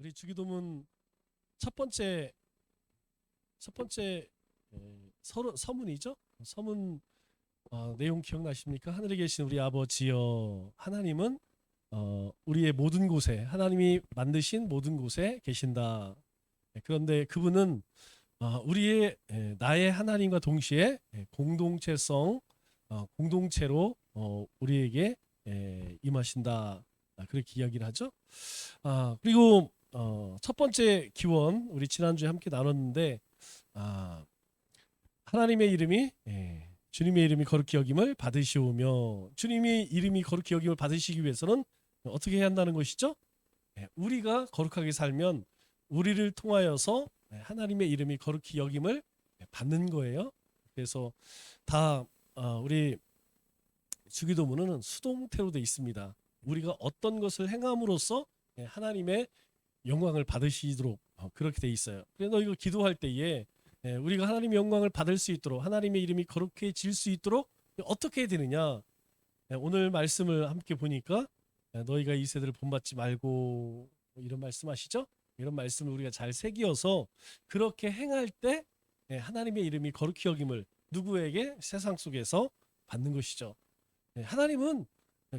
우리 주기도문 첫 번째 서문이죠. 서문 내용 기억나십니까? 하늘에 계신 우리 아버지여, 하나님은 우리의 모든 곳에, 하나님이 만드신 모든 곳에 계신다. 그런데 그분은 우리의 나의 하나님과 동시에 공동체성, 공동체로 우리에게 임하신다. 그렇게 이야기를 하죠. 그리고 첫 번째 기원 우리 지난주에 함께 나눴는데, 하나님의 이름이 주님의 이름이 거룩히 여김을 받으시오며, 주님의 이름이 거룩히 여김을 받으시기 위해서는 어떻게 해야 한다는 것이죠? 우리가 거룩하게 살면 우리를 통하여서 하나님의 이름이 거룩히 여김을 받는 거예요. 그래서 다 우리 주기도문은 수동태로 되어 있습니다. 우리가 어떤 것을 행함으로써 하나님의 영광을 받으시도록 그렇게 되어 있어요. 그래서 이거 기도할 때에 우리가 하나님의 영광을 받을 수 있도록, 하나님의 이름이 거룩해질 수 있도록 어떻게 해야 되느냐? 오늘 말씀을 함께 보니까 너희가 이 세대를 본받지 말고, 이런 말씀하시죠? 이런 말씀을 우리가 잘 새기어서 그렇게 행할 때 하나님의 이름이 거룩히 여김을 누구에게? 세상 속에서 받는 것이죠. 하나님은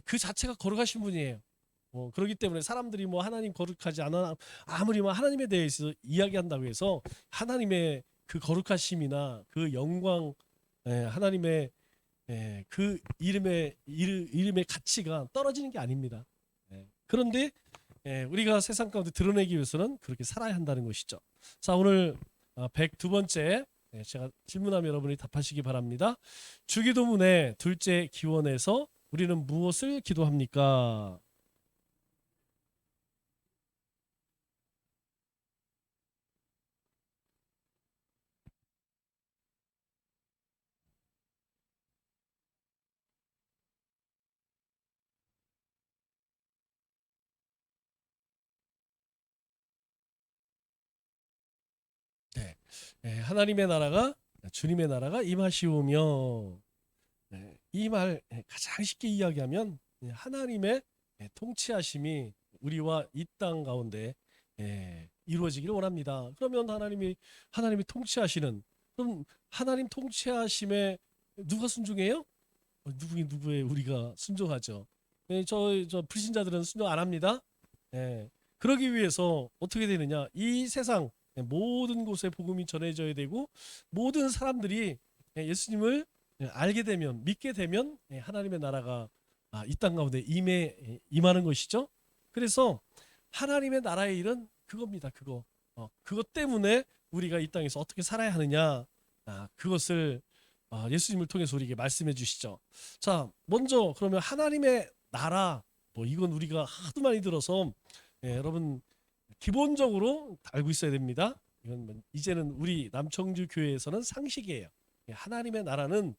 그 자체가 거룩하신 분이에요. 그렇기 때문에 사람들이 뭐 하나님 거룩하지 않아, 아무리 뭐 하나님에 대해서 이야기한다고 해서 하나님의 그 거룩하심이나 그 영광, 하나님의 그 이름의 가치가 떨어지는 게 아닙니다. 그런데 우리가 세상 가운데 드러내기 위해서는 그렇게 살아야 한다는 것이죠. 자, 오늘 102번째 제가 질문하면 여러분이 답하시기 바랍니다. 주기도문의 둘째 기원에서 우리는 무엇을 기도합니까? 네. 하나님의 나라가, 주님의 나라가 임하시오며, 이 말 가장 쉽게 이야기하면 하나님의 통치하심이 우리와 이 땅 가운데 이루어지기를 원합니다. 그러면 하나님이 통치하시는, 그럼 하나님 통치하심에 누가 순종해요? 누구의 우리가 순종하죠. 저 불신자들은 순종 안 합니다. 그러기 위해서 어떻게 되느냐? 이 세상 모든 곳에 복음이 전해져야 되고, 모든 사람들이 예수님을 알게 되면, 믿게 되면 하나님의 나라가 이 땅 가운데 임하는 것이죠. 그래서 하나님의 나라의 일은 그겁니다. 그것 때문에 우리가 이 땅에서 어떻게 살아야 하느냐, 그것을 예수님을 통해서 우리에게 말씀해 주시죠. 자, 먼저 그러면 하나님의 나라, 뭐 이건 우리가 하도 많이 들어서 여러분 기본적으로 알고 있어야 됩니다. 이건 이제는 우리 남청주 교회에서는 상식이에요. 하나님의 나라는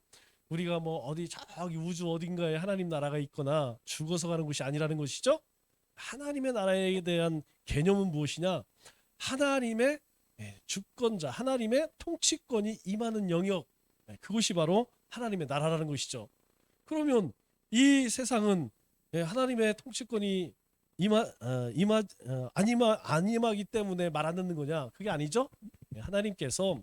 우리가 뭐 어디 저기 우주 어딘가에 하나님 나라가 있거나 죽어서 가는 곳이 아니라는 것이죠. 하나님의 나라에 대한 개념은 무엇이냐? 하나님의 주권자, 하나님의 통치권이 임하는 영역, 그것이 바로 하나님의 나라라는 것이죠. 그러면 이 세상은 하나님의 통치권이 안 임하기 때문에 말 안 듣는 거냐? 그게 아니죠. 하나님께서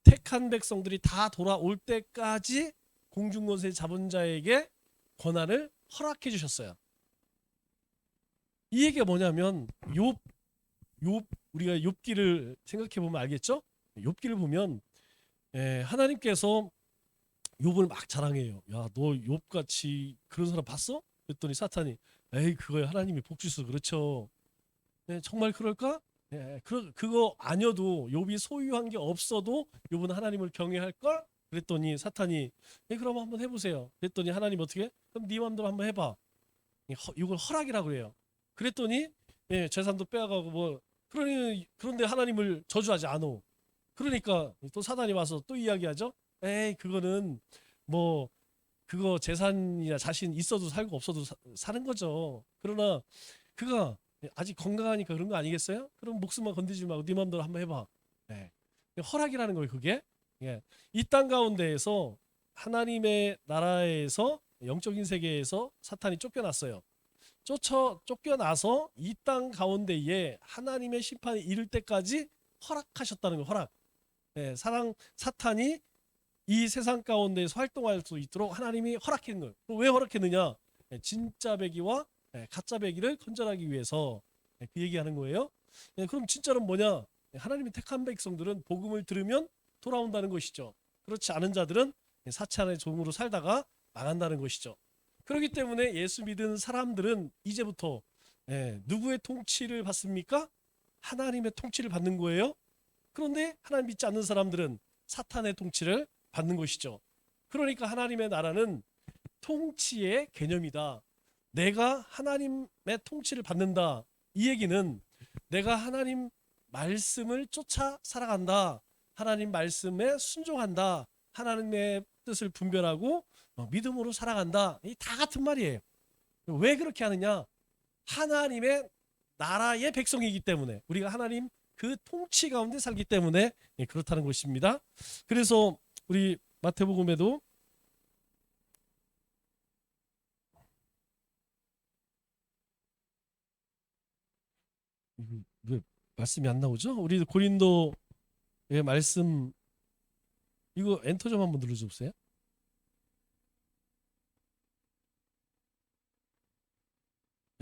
택한 백성들이 다 돌아올 때까지 공중권세 잡은 자에게 권한을 허락해 주셨어요. 이 얘기가 뭐냐면 욥 우리가 욥기를 생각해 보면 알겠죠? 욥기를 보면 하나님께서 욥을 막 자랑해요. 야, 너 욥같이 그런 사람 봤어? 그랬더니 사탄이 에이, 그거야 하나님이 복 주셔서 그렇죠. 정말 그럴까? 그거 아니어도 욥이 소유한 게 없어도 욥은 하나님을 경외할 걸? 그랬더니 사탄이 그럼 한번 해보세요. 그랬더니 하나님 어떻게? 그럼 네 마음대로 한번 해봐. 이걸 허락이라고 해요. 그랬더니 재산도 빼앗가고 뭐 그런데 하나님을 저주하지 않아. 그러니까 또 사단이 와서 또 이야기하죠. 에이, 그거는 뭐 그거 재산이나 자신 있어도 살고 없어도 사는 거죠. 그러나 그가 아직 건강하니까 그런 거 아니겠어요? 그럼 목숨만 건드리지 말고 네 마음대로 한번 해봐. 예. 허락이라는 거예요, 그게. 예. 이 땅 가운데에서 하나님의 나라에서 영적인 세계에서 사탄이 쫓겨났어요. 쫓겨나서 이 땅 가운데에 하나님의 심판이 이를 때까지 허락하셨다는 거. 허락. 예, 사탄이 이 세상 가운데에서 활동할 수 있도록 하나님이 허락했는 거예요. 왜 허락했느냐? 예, 진짜 배기와 가짜 배기를 건절하기 위해서 그 얘기하는 거예요. 예, 그럼 진짜로 뭐냐? 하나님이 택한 백성들은 복음을 들으면 돌아온다는 것이죠. 그렇지 않은 자들은 사탄의 종으로 살다가 망한다는 것이죠. 그렇기 때문에 예수 믿은 사람들은 이제부터 누구의 통치를 받습니까? 하나님의 통치를 받는 거예요. 그런데 하나님 믿지 않는 사람들은 사탄의 통치를 받는 것이죠. 그러니까 하나님의 나라는 통치의 개념이다. 내가 하나님의 통치를 받는다. 이 얘기는 내가 하나님 말씀을 쫓아 살아간다. 하나님 말씀에 순종한다. 하나님의 뜻을 분별하고 믿음으로 살아간다. 이 다 같은 말이에요. 왜 그렇게 하느냐? 하나님의 나라의 백성이기 때문에, 우리가 하나님 그 통치 가운데 살기 때문에 그렇다는 것입니다. 그래서 우리 마태복음에도 왜 말씀이 안 나오죠? 우리 고린도의 말씀, 이거 엔터 좀 한번 눌러주세요.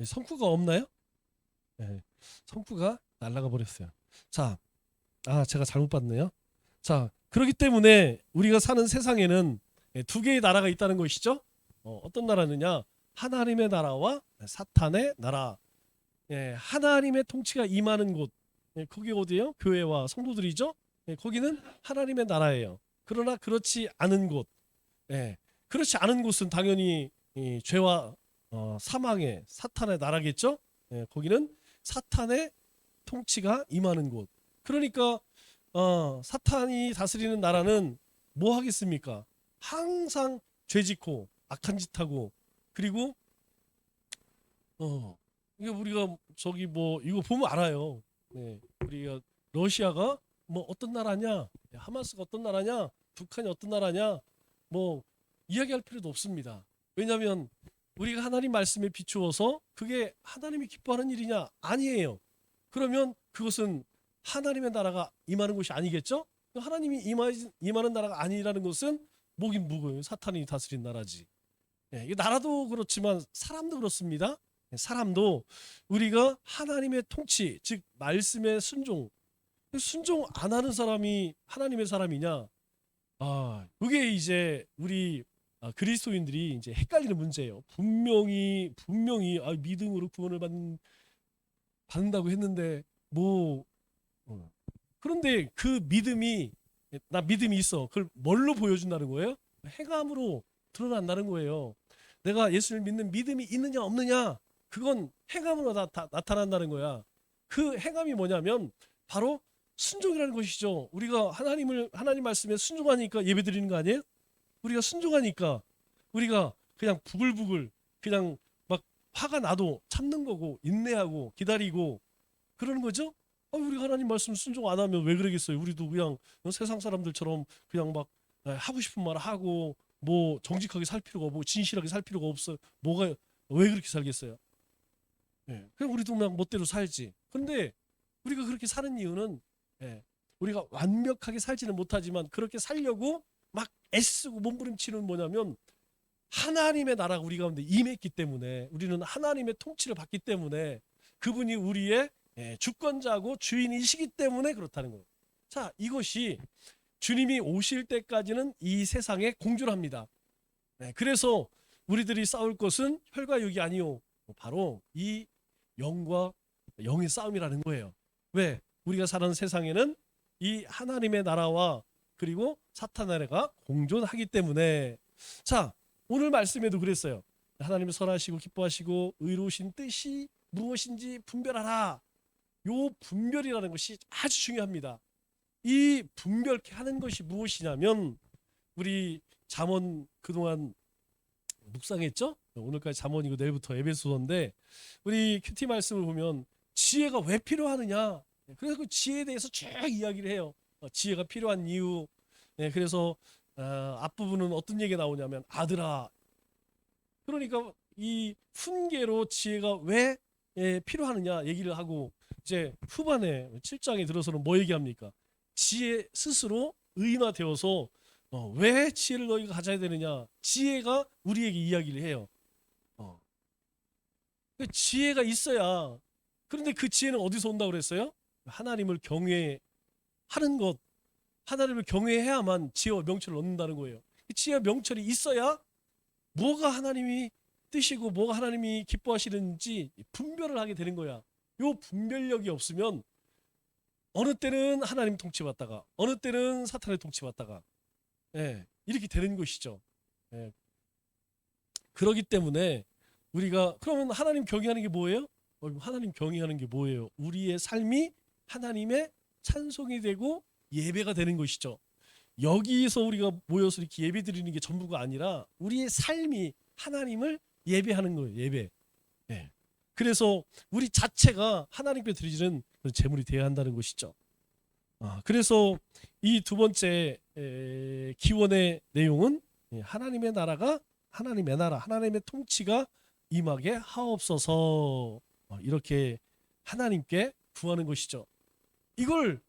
성구가 없나요? 네, 성구가 날아가 버렸어요. 자, 제가 잘못 봤네요. 자, 그렇기 때문에 우리가 사는 세상에는 두 개의 나라가 있다는 것이죠. 어떤 나라느냐? 하나님의 나라와 사탄의 나라. 하나님의 통치가 임하는 곳, 거기 어디예요? 교회와 성도들이죠. 거기는 하나님의 나라예요. 그러나 그렇지 않은 곳, 그렇지 않은 곳은 당연히 이 죄와 사망의 사탄의 나라겠죠. 거기는 사탄의 통치가 임하는 곳. 그러니까 사탄이 다스리는 나라는 뭐 하겠습니까? 항상 죄짓고 악한 짓 하고, 그리고 이게 우리가 저기 뭐 이거 보면 알아요. 우리가 러시아가 뭐 어떤 나라냐, 하마스가 어떤 나라냐, 북한이 어떤 나라냐, 뭐 이야기할 필요도 없습니다. 왜냐하면 우리가 하나님 말씀에 비추어서 그게 하나님이 기뻐하는 일이냐? 아니에요. 그러면 그것은 하나님의 나라가 임하는 것이 아니겠죠? 하나님이 임하는 나라가 아니라는 것은 뭐긴 뭐고요. 사탄이 다스린 나라지. 이게 나라도 그렇지만 사람도 그렇습니다. 사람도 우리가 하나님의 통치, 즉 말씀의 순종 안 하는 사람이 하나님의 사람이냐? 이게 이제 우리 그리스도인들이 이제 헷갈리는 문제예요. 분명히 믿음으로 구원을 받는다고 했는데 뭐 그런데 그 믿음이, 나 믿음이 있어. 그걸 뭘로 보여준다는 거예요? 행함으로 드러난다는 거예요. 내가 예수를 믿는 믿음이 있느냐 없느냐, 그건 행함으로 나타난다는 거야. 그 행함이 뭐냐면 바로 순종이라는 것이죠. 우리가 하나님 말씀에 순종하니까 예배드리는 거 아니에요? 우리가 순종하니까 우리가 그냥 부글부글 그냥 막 화가 나도 참는 거고, 인내하고 기다리고 그러는 거죠. 우리가 하나님 말씀 순종 안 하면 왜 그러겠어요? 우리도 그냥 세상 사람들처럼 그냥 막 하고 싶은 말 하고, 뭐 정직하게 살 필요가 없고 진실하게 살 필요가 없어요. 왜 그렇게 살겠어요? 그냥 우리도 그냥 멋대로 살지. 근데 우리가 그렇게 사는 이유는 우리가 완벽하게 살지는 못하지만 그렇게 살려고 막 애쓰고 몸부림치는 뭐냐면 하나님의 나라가 우리 가운데 임했기 때문에, 우리는 하나님의 통치를 받기 때문에, 그분이 우리의 주권자고 주인이시기 때문에 그렇다는 거예요. 자, 이것이 주님이 오실 때까지는 이 세상에 공존합니다. 그래서 우리들이 싸울 것은 혈과 육이 아니요, 바로 이 영과 영의 싸움이라는 거예요. 왜? 우리가 사는 세상에는 이 하나님의 나라와 그리고 사탄의 나라가 공존하기 때문에. 자, 오늘 말씀에도 그랬어요. 하나님을 선하시고 기뻐하시고 의로우신 뜻이 무엇인지 분별하라. 요 분별이라는 것이 아주 중요합니다. 이 분별케 하는 것이 무엇이냐면, 우리 잠언 그동안 묵상했죠? 오늘까지 잠언이고 내일부터 에베소서인데, 우리 큐티 말씀을 보면 지혜가 왜 필요하느냐, 그래서 그 지혜에 대해서 쭉 이야기를 해요. 지혜가 필요한 이유. 그래서 앞부분은 어떤 얘기가 나오냐면, 아들아, 그러니까 이 훈계로 지혜가 왜 필요하느냐 얘기를 하고, 이제 후반에 7장에 들어서는 뭐 얘기합니까? 지혜 스스로 의인화되어서 왜 지혜를 너희가 가져야 되느냐? 지혜가 우리에게 이야기를 해요. 어. 그 지혜가 있어야. 그런데 그 지혜는 어디서 온다고 그랬어요? 하나님을 경외하는 것, 하나님을 경외해야만 지혜와 명철을 얻는다는 거예요. 지혜와 명철이 있어야 뭐가 하나님이 뜻이고 뭐가 하나님이 기뻐하시는지 분별을 하게 되는 거야. 요 분별력이 없으면 어느 때는 하나님 통치받다가 어느 때는 사탄의 통치받다가 이렇게 되는 것이죠. 그러기 때문에 우리가 그러면 하나님 경외하는 게 뭐예요? 하나님 경외하는 게 뭐예요? 우리의 삶이 하나님의 찬송이 되고 예배가 되는 것이죠. 여기서 우리가 모여서 이렇게 예배 드리는 게 전부가 아니라 우리의 삶이 하나님을 예배하는 거예요. 예배. 그래서 우리 자체가 하나님께 드리는 제물이 되어야 한다는 것이죠. 그래서 이 두 번째 기원의 내용은 하나님의 나라, 하나님의 통치가 임하게 하옵소서, 이렇게 하나님께 구하는 것이죠. 이걸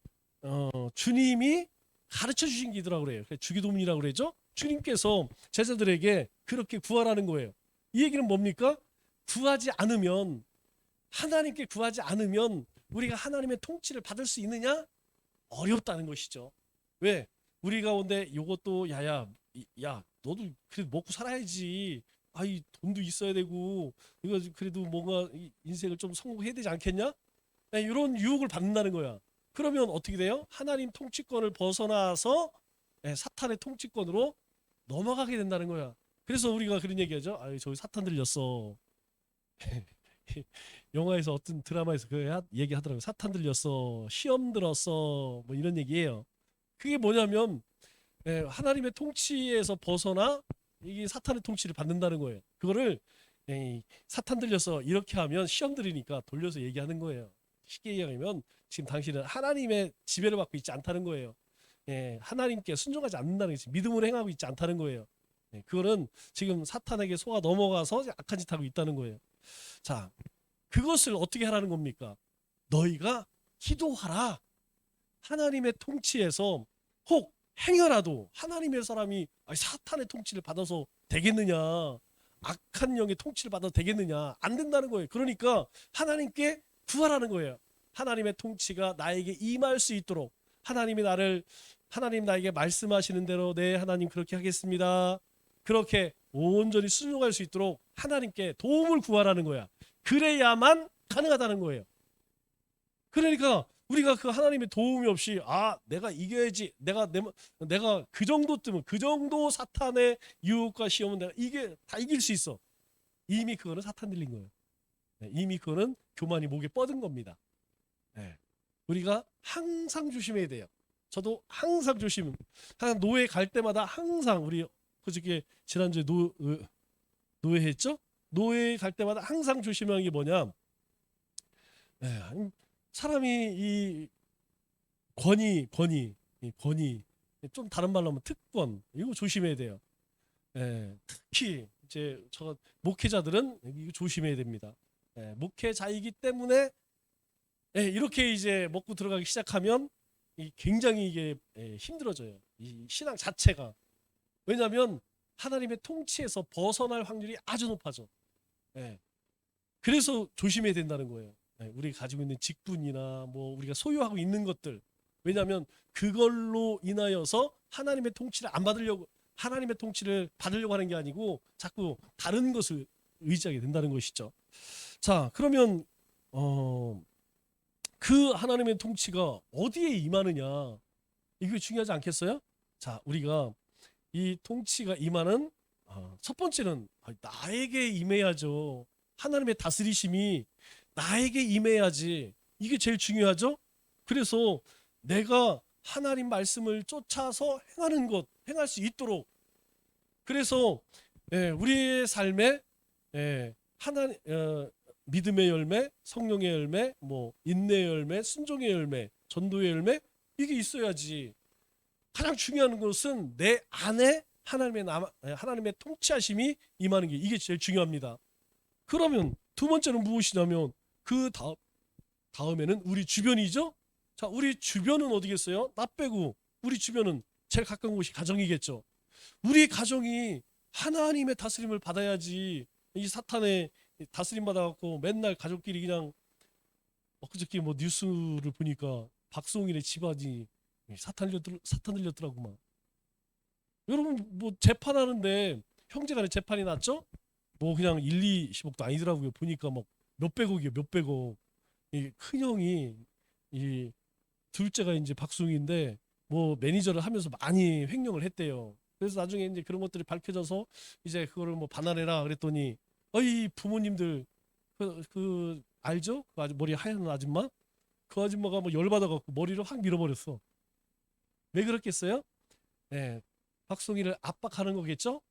주님이 가르쳐 주신 게 있더라고 그래요. 주기도문이라고 그러죠. 주님께서 제자들에게 그렇게 구하라는 거예요. 이 얘기는 뭡니까? 하나님께 구하지 않으면 우리가 하나님의 통치를 받을 수 있느냐? 어렵다는 것이죠. 왜? 우리 가운데 요것도 야 너도 그래도 먹고 살아야지. 이 돈도 있어야 되고 이거 그래도 뭔가 인생을 좀 성공해야 되지 않겠냐? 이런 유혹을 받는다는 거야. 그러면 어떻게 돼요? 하나님 통치권을 벗어나서 사탄의 통치권으로 넘어가게 된다는 거야. 그래서 우리가 그런 얘기하죠. 저기 사탄 들렸어. 영화에서 어떤 드라마에서 그 얘기 하더라고요. 사탄 들렸어. 시험 들었어. 뭐 이런 얘기예요. 그게 뭐냐면 하나님의 통치에서 벗어나 이게 사탄의 통치를 받는다는 거예요. 그거를 사탄 들렸어 이렇게 하면 시험 들으니까 돌려서 얘기하는 거예요. 쉽게 얘기하면 지금 당신은 하나님의 지배를 받고 있지 않다는 거예요. 하나님께 순종하지 않는다는 것이 믿음으로 행하고 있지 않다는 거예요. 그거는 지금 사탄에게 속아 넘어가서 악한 짓 하고 있다는 거예요. 자, 그것을 어떻게 하라는 겁니까? 너희가 기도하라. 하나님의 통치에서 혹 행여라도 하나님의 사람이 사탄의 통치를 받아서 되겠느냐, 악한 영의 통치를 받아도 되겠느냐, 안 된다는 거예요. 그러니까 하나님께 구하라는 거예요. 하나님의 통치가 나에게 임할 수 있도록 하나님 나에게 말씀하시는 대로 네 하나님 그렇게 하겠습니다, 그렇게 온전히 순종할 수 있도록 하나님께 도움을 구하라는 거야. 그래야만 가능하다는 거예요. 그러니까 우리가 그 하나님의 도움이 없이 내가 이겨야지, 내가 그 정도 뜨면, 그 정도 사탄의 유혹과 시험은 내가 다 이길 수 있어. 이미 그거는 사탄 들린 거예요. 이미 그거는 교만이 목에 뻗은 겁니다. 우리가 항상 조심해야 돼요. 저도 항상 노예 갈 때마다 항상, 우리 그저께 지난주에 노예 했죠? 노예 갈 때마다 항상 조심하는 게 뭐냐? 사람이 이 권위, 좀 다른 말로 하면 특권, 이거 조심해야 돼요. 특히 이제 목회자들은 이거 조심해야 됩니다. 목회자이기 때문에 이렇게 이제 먹고 들어가기 시작하면 굉장히 이게 힘들어져요. 이 신앙 자체가. 왜냐하면 하나님의 통치에서 벗어날 확률이 아주 높아져. 그래서 조심해야 된다는 거예요. 우리가 가지고 있는 직분이나 뭐 우리가 소유하고 있는 것들. 왜냐하면 그걸로 인하여서 하나님의 통치를 받으려고 하는 게 아니고 자꾸 다른 것을 의지하게 된다는 것이죠. 자, 그러면 그 하나님의 통치가 어디에 임하느냐, 이게 중요하지 않겠어요? 자, 우리가 이 통치가 임하는 첫 번째는 나에게 임해야죠. 하나님의 다스리심이 나에게 임해야지. 이게 제일 중요하죠. 그래서 내가 하나님 말씀을 쫓아서 행할 수 있도록, 그래서 우리의 삶에 믿음의 열매, 성령의 열매, 뭐 인내의 열매, 순종의 열매, 전도의 열매, 이게 있어야지. 가장 중요한 것은 내 안에 하나님의 통치하심이 임하는 게, 이게 제일 중요합니다. 그러면 두 번째는 무엇이냐면 그 다음에는 우리 주변이죠. 자, 우리 주변은 어디겠어요? 나 빼고 우리 주변은 제일 가까운 곳이 가정이겠죠. 우리 가정이 하나님의 다스림을 받아야지 이 사탄의 다스림 받아갖고 맨날 가족끼리 그냥 엊그저께 뭐 뉴스를 보니까 박수홍이네 집안이 사탄 들렸더라고만. 여러분 뭐 재판하는데 형제간에 재판이 났죠? 뭐 그냥 1, 2, 10억도 아니더라고요. 보니까 막 몇백억이요, 몇백억. 이 큰형이 이 둘째가 이제 박수홍인데 뭐 매니저를 하면서 많이 횡령을 했대요. 그래서 나중에 이제 그런 것들이 밝혀져서 이제 그거를 뭐 반환해라 그랬더니 어이 부모님들 그 알죠? 그 아주 머리 하얀 아줌마? 그 아줌마가 뭐 열받아갖고 머리를 확 밀어버렸어. 왜 그렇겠어요? 예, 박송이를 압박하는 거겠죠?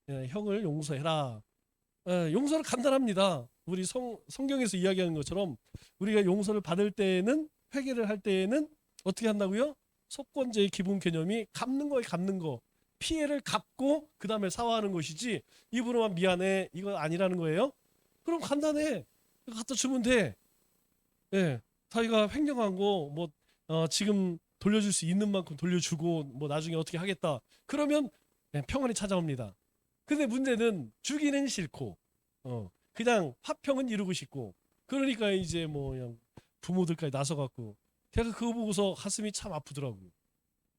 예, 형을 용서해라. 예, 용서는 간단합니다. 우리 성경에서 이야기하는 것처럼 우리가 용서를 받을 때에는 회개를 할 때에는 어떻게 한다고요? 속건제의 기본 개념이 갚는 거에 갚는 거. 피해를 갚고 그 다음에 사과하는 것이지 입으로만 미안해 이거 아니라는 거예요. 그럼 간단해. 갖다 주면 돼. 예, 자기가 횡령한 거 뭐 지금 돌려줄 수 있는 만큼 돌려주고 뭐 나중에 어떻게 하겠다. 그러면 예, 평안이 찾아옵니다. 근데 문제는 주기는 싫고 그냥 화평은 이루고 싶고 그러니까 이제 뭐 그냥 부모들까지 나서갖고 제가 그거 보고서 가슴이 참 아프더라고요.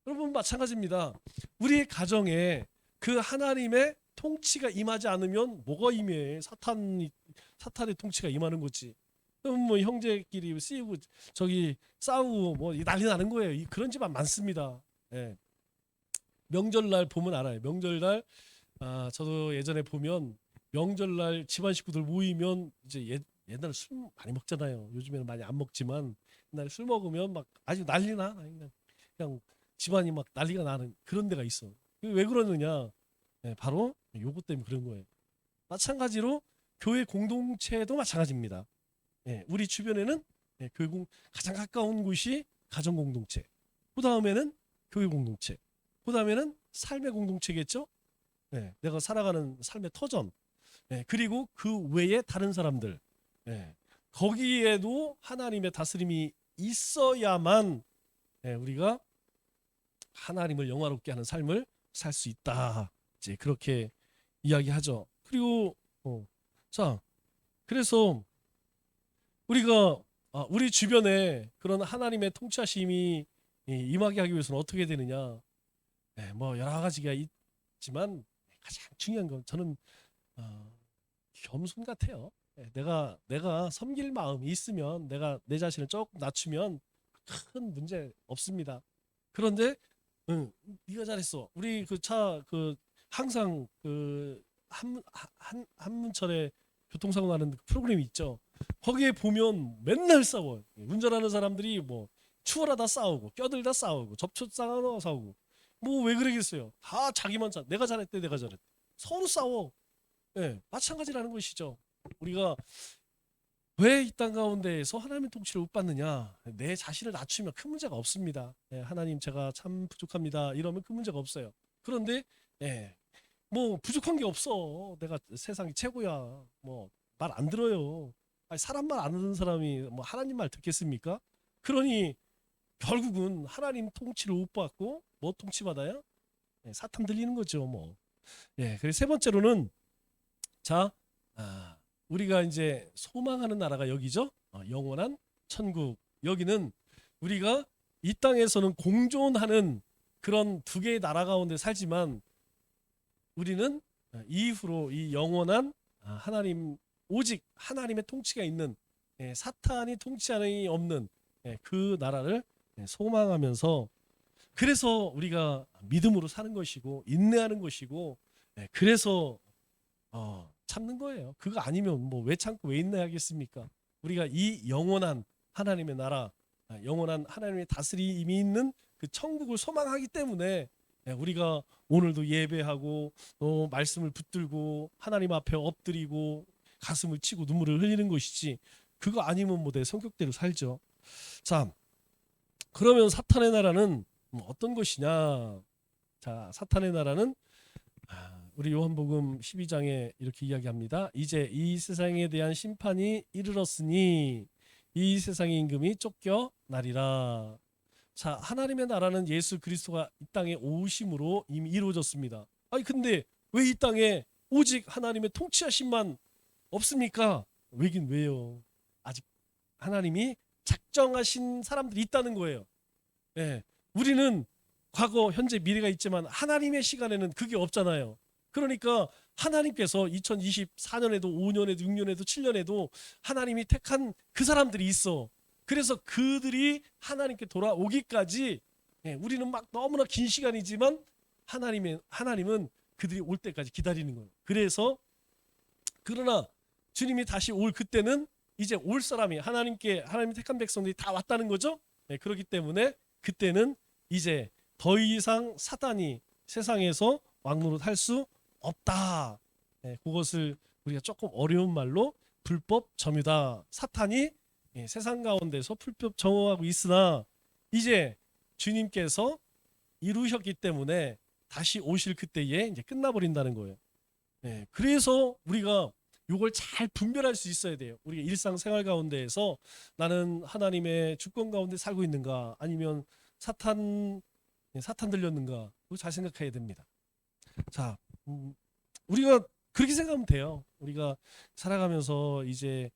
여러분 마찬가지입니다. 우리의 가정에 그 하나님의 통치가 임하지 않으면 뭐가 임해? 사탄의 통치가 임하는 거지. 그럼 뭐 형제끼리 쓰이고 저기 싸우고 뭐 난리 나는 거예요. 그런 집안 많습니다. 예. 명절날 보면 알아요. 명절날 저도 예전에 보면 명절날 집안 식구들 모이면 이제 옛날에 술 많이 먹잖아요. 요즘에는 많이 안 먹지만 옛날에 술 먹으면 막 아주 난리나 그냥 집안이 막 난리가 나는 그런 데가 있어. 왜 그러느냐? 예, 바로 요것 때문에 그런 거예요. 마찬가지로 교회 공동체도 마찬가지입니다. 예, 우리 주변에는 예, 가장 가까운 곳이 가정 공동체. 그 다음에는 교회 공동체. 그 다음에는 삶의 공동체겠죠. 예, 내가 살아가는 삶의 터전. 예, 그리고 그 외에 다른 사람들. 예, 거기에도 하나님의 다스림이 있어야만 예, 우리가 하나님을 영화롭게 하는 삶을 살 수 있다. 이제 그렇게 이야기하죠. 그리고 자, 그래서 우리가 우리 주변에 그런 하나님의 통치하심이 임하게 하기 위해서는 어떻게 되느냐? 네, 뭐 여러 가지가 있지만 가장 중요한 건 저는 겸손 같아요. 네, 내가 섬길 마음이 있으면 내가 내 자신을 조금 낮추면 큰 문제 없습니다. 그런데 네가 잘했어. 우리 그 항상 그 한문철에 교통사고 나는 그 프로그램이 있죠. 거기에 보면 맨날 싸워요. 운전하는 사람들이 뭐 추월하다 싸우고 껴들다 싸우고 접촉사고 싸우고 뭐 왜 그러겠어요. 다 자기만 내가 잘했대 내가 잘했대. 서로 싸워. 예, 마찬가지라는 것이죠. 우리가 왜 이 땅 가운데에서 하나님의 통치를 못 받느냐? 내 자신을 낮추면 큰 문제가 없습니다. 예, 하나님 제가 참 부족합니다. 이러면 큰 문제가 없어요. 그런데 예, 뭐 부족한 게 없어. 내가 세상이 최고야. 뭐 말 안 들어요. 아니, 사람 말 안 듣는 사람이 뭐 하나님 말 듣겠습니까? 그러니 결국은 하나님 통치를 못 받고 뭐 통치받아요? 예, 사탄 들리는 거죠. 뭐. 예, 그리고 세 번째로는 자, 우리가 이제 소망하는 나라가 여기죠. 영원한 천국. 여기는 우리가 이 땅에서는 공존하는 그런 두 개의 나라 가운데 살지만 우리는 이후로 이 영원한 하나님 오직 하나님의 통치가 있는 사탄이 통치하는 없는 그 나라를 소망하면서 그래서 우리가 믿음으로 사는 것이고 인내하는 것이고 그래서 참는 거예요. 그거 아니면 뭐 왜 참고 왜 인내하겠습니까? 우리가 이 영원한 하나님의 나라, 영원한 하나님의 다스림이 있는 그 천국을 소망하기 때문에 우리가 오늘도 예배하고 말씀을 붙들고 하나님 앞에 엎드리고 가슴을 치고 눈물을 흘리는 것이지 그거 아니면 뭐 내 성격대로 살죠. 자, 그러면 사탄의 나라는 어떤 것이냐? 자, 사탄의 나라는 우리 요한복음 12장에 이렇게 이야기합니다. 이제 이 세상에 대한 심판이 이르렀으니 이 세상의 임금이 쫓겨나리라. 자, 하나님의 나라는 예수 그리스도가 이 땅에 오심으로 이미 이루어졌습니다. 아니 근데 왜 이 땅에 오직 하나님의 통치하심만 없습니까? 왜긴 왜요? 아직 하나님이 작정하신 사람들이 있다는 거예요. 예, 우리는 과거, 현재, 미래가 있지만 하나님의 시간에는 그게 없잖아요. 그러니까 하나님께서 2024년에도 5년에도 6년에도 7년에도 하나님이 택한 그 사람들이 있어. 그래서 그들이 하나님께 돌아오기까지, 우리는 막 너무나 긴 시간이지만 하나님은 그들이 올 때까지 기다리는 거예요. 그러나 주님이 다시 올 그때는 이제 올 사람이 하나님 택한 백성들이 다 왔다는 거죠. 그렇기 때문에 그때는 이제 더 이상 사단이 세상에서 왕노릇 할 수 없다. 그것을 우리가 조금 어려운 말로 불법 점유다. 사탄이 세상 가운데서 불법 점유하고 있으나 이제 주님께서 이루셨기 때문에 다시 오실 그때에 이제 끝나버린다는 거예요. 그래서 우리가 이걸 잘 분별할 수 있어야 돼요. 우리가 일상생활 가운데에서 나는 하나님의 주권 가운데 살고 있는가, 아니면 사탄 들렸는가, 그거 잘 생각해야 됩니다. 자, 우리가 그렇게 생각하면 돼요. 우리가 살아가면서 이제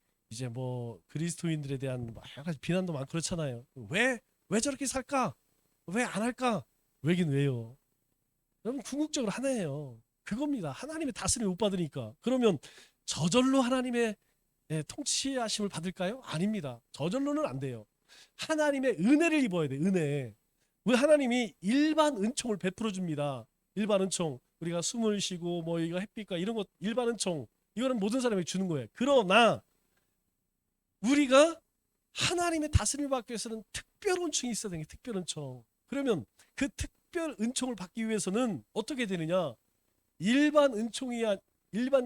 뭐 그리스도인들에 대한 여러 가지 비난도 많고 그렇잖아요. 왜 저렇게 살까? 왜 안 할까? 왜긴 왜요? 여러분 궁극적으로 하나예요. 그겁니다. 하나님의 다스림을 못 받으니까. 그러면 저절로 하나님의 통치하심을 받을까요? 아닙니다. 저절로는 안 돼요. 하나님의 은혜를 입어야 돼. 은혜. 왜 하나님이 일반 은총을 베풀어 줍니다. 일반 은총. 우리가 숨을 쉬고 뭐 이거 햇빛과 이런 것 일반 은총. 이거는 모든 사람에게 주는 거예요. 그러나 우리가 하나님의 다스림을 받기 위해서는 특별 은총이 있어야 되는 게 특별 은총. 그러면 그 특별 은총을 받기 위해서는 어떻게 되느냐? 일반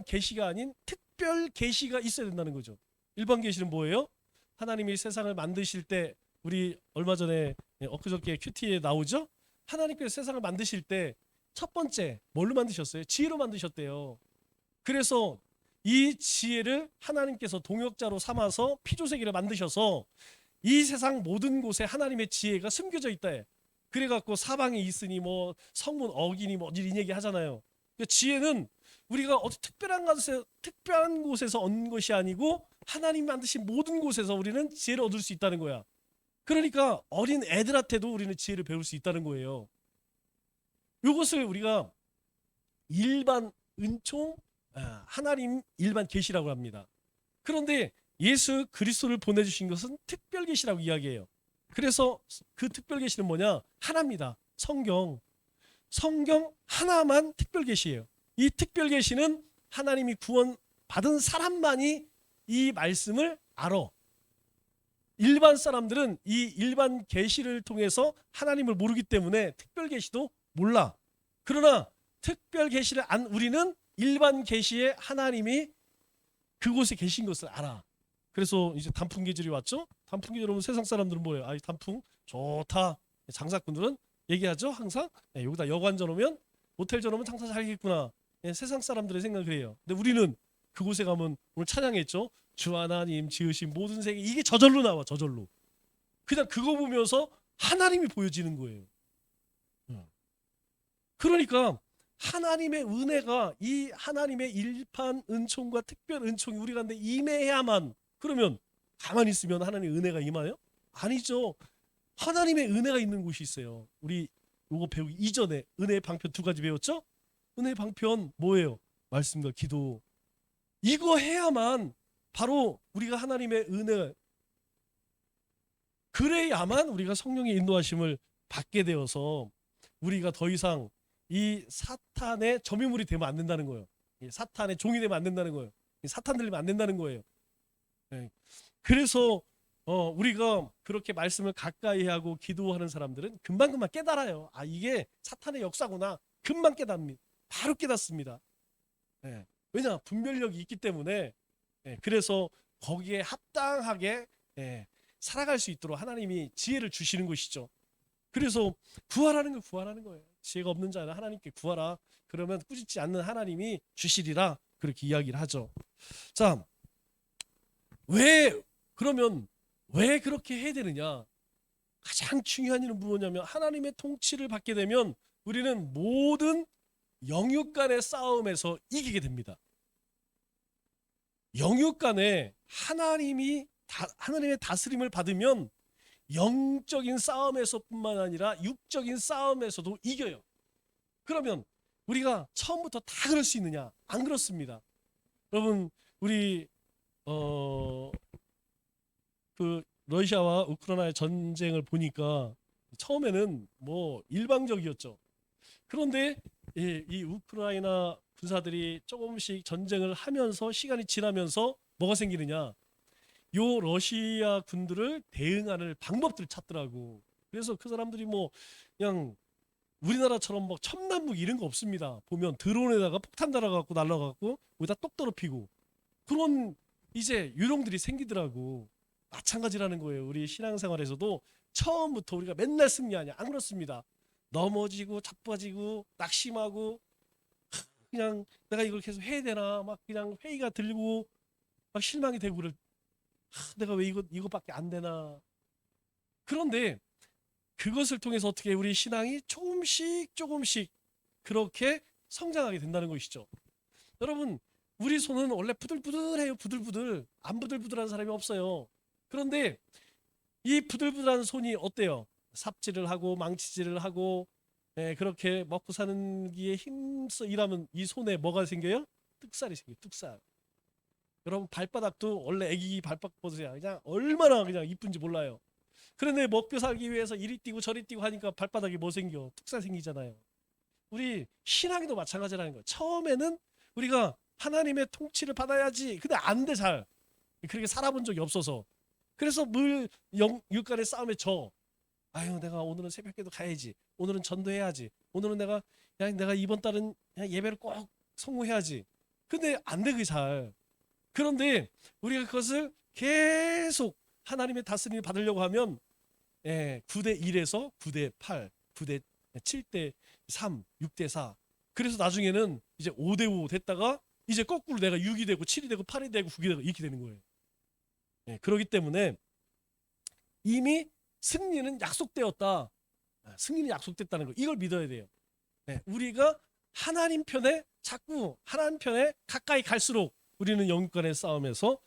계시가 아닌 특별 계시가 있어야 된다는 거죠. 일반 계시는 뭐예요? 하나님이 세상을 만드실 때, 우리 얼마 전에 엊그저께 큐티에 나오죠? 하나님께서 세상을 만드실 때 첫 번째 뭘로 만드셨어요? 지혜로 만드셨대요. 그래서 이 지혜를 하나님께서 동역자로 삼아서 피조세계를 만드셔서 이 세상 모든 곳에 하나님의 지혜가 숨겨져 있다. 그래갖고 사방에 있으니 뭐 성문 어기니 뭐 이런 얘기 하잖아요. 그러니까 지혜는 우리가 어디 특별한 곳에서 얻는 것이 아니고 하나님 만드신 모든 곳에서 우리는 지혜를 얻을 수 있다는 거야. 그러니까 어린 애들한테도 우리는 지혜를 배울 수 있다는 거예요. 이것을 우리가 일반 은총, 하나님 일반 계시라고 합니다. 그런데 예수 그리스도를 보내주신 것은 특별 계시라고 이야기해요. 그래서 그 특별 계시는 뭐냐? 하나입니다. 성경 하나만 특별 계시예요. 이 특별 계시는 하나님이 구원 받은 사람만이 이 말씀을 알아. 일반 사람들은 이 일반 계시를 통해서 하나님을 모르기 때문에 특별 계시도 몰라. 그러나 특별 계시를 안 우리는 일반 계시에 하나님이 그곳에 계신 것을 알아. 그래서 이제 단풍 계절이 왔죠. 단풍 계절 오면 세상 사람들은 뭐예요? 아, 이 단풍 좋다. 장사꾼들은 얘기하죠. 항상 여기다 여관전 오면, 모텔전 오면 장사 잘겠구나. 세상 사람들의 생각을 그래요. 근데 우리는 그곳에 가면 오늘 찬양했죠. 주 하나님 지으신 모든 세계, 이게 저절로 나와. 저절로. 그냥 그거 보면서 하나님이 보여지는 거예요. 그러니까 하나님의 은혜가, 이 하나님의 일반 은총과 특별 은총이 우리 가운데 임해야만, 그러면 가만히 있으면 하나님의 은혜가 임하요? 아니죠. 하나님의 은혜가 있는 곳이 있어요. 우리 요거 배우기 이전에 은혜의 방편 2가지 배웠죠? 은혜의 방편 뭐예요? 말씀과 기도. 이거 해야만 바로 우리가 하나님의 은혜, 그래야만 우리가 성령의 인도하심을 받게 되어서 우리가 더 이상 이 사탄의 점유물이 되면 안 된다는 거예요. 사탄의 종이 되면 안 된다는 거예요. 사탄 들리면 안 된다는 거예요. 그래서 우리가 그렇게 말씀을 가까이 하고 기도하는 사람들은 금방금방 깨달아요. 아, 이게 사탄의 역사구나. 금방 깨닫습니다. 바로 깨닫습니다. 왜냐? 분별력이 있기 때문에. 그래서 거기에 합당하게 살아갈 수 있도록 하나님이 지혜를 주시는 것이죠. 그래서 구하라는 거 구하라는 거예요. 지혜가 없는 자는 하나님께 구하라. 그러면 꾸짖지 않는 하나님이 주시리라 그렇게 이야기를 하죠. 자, 왜 그러면 왜 그렇게 해야 되느냐? 가장 중요한 일은 뭐냐면 하나님의 통치를 받게 되면 우리는 모든 영육 간의 싸움에서 이기게 됩니다. 영육 간에 하나님의 다스림을 받으면 영적인 싸움에서뿐만 아니라 육적인 싸움에서도 이겨요. 그러면 우리가 처음부터 다 그럴 수 있느냐? 안 그렇습니다. 여러분, 우리 그 러시아와 우크라이나의 전쟁을 보니까 처음에는 뭐 일방적이었죠. 그런데 이 우크라이나 군사들이 조금씩 전쟁을 하면서 시간이 지나면서 뭐가 생기느냐? 요 러시아 군들을 대응하는 방법들을 찾더라고. 그래서 그 사람들이 뭐 그냥 우리나라처럼 뭐 첨단무기 이런 거 없습니다. 보면 드론에다가 폭탄 달아갖고 날라가고 거기다 똑 떨어피고 그런 이제 유령들이 생기더라고. 마찬가지라는 거예요. 우리 신앙생활에서도 처음부터 우리가 맨날 승리하냐? 안 그렇습니다. 넘어지고 자빠지고 낙심하고 그냥 내가 이걸 계속 해야 되나 막 그냥 회의가 들고 막 실망이 되고 그럴 내가 왜 이것밖에 안 되나. 그런데 그것을 통해서 어떻게 우리 신앙이 조금씩 그렇게 성장하게 된다는 것이죠. 여러분, 우리 손은 원래 부들부들해요. 부들부들. 안 부들부들한 사람이 없어요. 그런데 이 부들부들한 손이 어때요? 삽질을 하고 망치질을 하고 그렇게 먹고 사는 기에 힘써 일하면 이 손에 뭐가 생겨요? 뚝살이 생겨요. 뚝살. 여러분 발바닥도 원래 애기 발바닥 보세요. 그냥 얼마나 그냥 이쁜지 몰라요. 그런데 먹고 살기 위해서 이리 뛰고 저리 뛰고 하니까 발바닥이 뭐 생겨? 뚝살 생기잖아요. 우리 신앙도 마찬가지라는 거예요. 처음에는 우리가 하나님의 통치를 받아야지. 근데 안 돼 잘. 그렇게 살아본 적이 없어서. 그래서 늘 육간의 싸움에 져. 아유 내가 오늘은 새벽에도 가야지. 오늘은 전도해야지. 오늘은 내가 이번 달은 그냥 예배를 꼭 성공해야지. 근데 안 돼 그게 잘. 그런데 우리가 그것을 계속 하나님의 다스림을 받으려고 하면 9대 1에서 9대 8, 9대 7대 3, 6대 4. 그래서 나중에는 이제 5대 5 됐다가 이제 거꾸로 내가 6이 되고 7이 되고 8이 되고 9이 되고 이렇게 되는 거예요. 그렇기 때문에 이미 승리는 약속되었다. 승리는 약속됐다는 거. 이걸 믿어야 돼요. 우리가 하나님 편에 자꾸 하나님 편에 가까이 갈수록 우리는 영육간의 싸움에서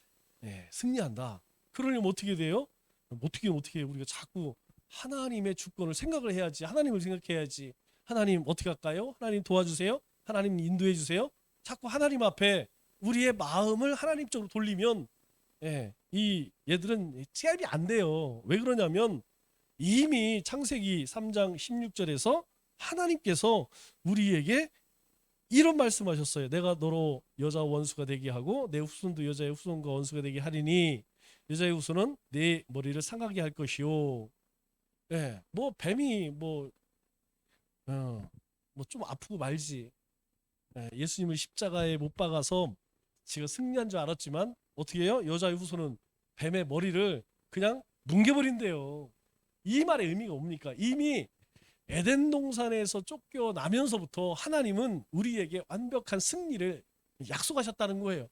승리한다. 그러려면 어떻게 돼요? 어떻게 우리가 자꾸 하나님의 주권을 생각을 해야지. 하나님을 생각해야지. 하나님 어떻게 할까요? 하나님 도와주세요. 하나님 인도해 주세요. 자꾸 하나님 앞에 우리의 마음을 하나님 쪽으로 돌리면 이 얘들은 제압이 안 돼요. 왜 그러냐면 이미 창세기 3장 16절에서 하나님께서 우리에게 이런 말씀하셨어요. 내가 너로 여자 원수가 되게 하고 내 후손도 여자의 후손과 원수가 되게 하리니 여자의 후손은 내 머리를 상하게 할 것이요. 뭐 뱀이 뭐 좀 아프고 말지. 예수님을 십자가에 못 박아서 지가 승리한 줄 알았지만 어떻게 해요? 여자의 후손은 뱀의 머리를 그냥 뭉개버린대요. 이 말의 의미가 뭡니까? 이미 에덴 동산에서 쫓겨나면서부터 하나님은 우리에게 완벽한 승리를 약속하셨다는 거예요.